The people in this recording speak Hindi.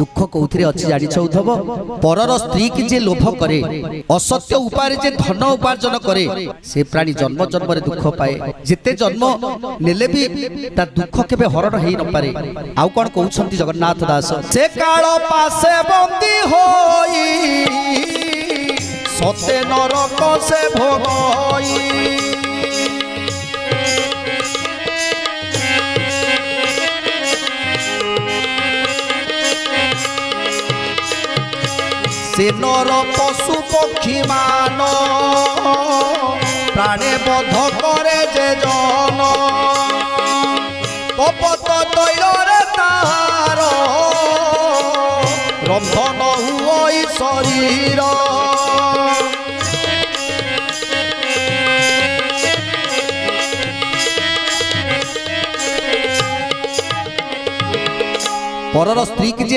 दुख कौथिरे अच्छी जानिछ उद्धव परर स्त्री की जे लोभ करे असत्य उपाय जे धन उपार्जन करे से प्राणी जन्म जन्म रे दुख पाए जेते जन्म नेले भी ता दुख केबे हरण हेई न पारे आउ कोन कहउछंती जगन्नाथ दास से काल पासे बंदी होई सते नरक से भोगई से नर पशु पक्षी मान प्राणे बध करे जे जन कपट तैलरे तार रंधन हुई शरीर परर स्त्री की जे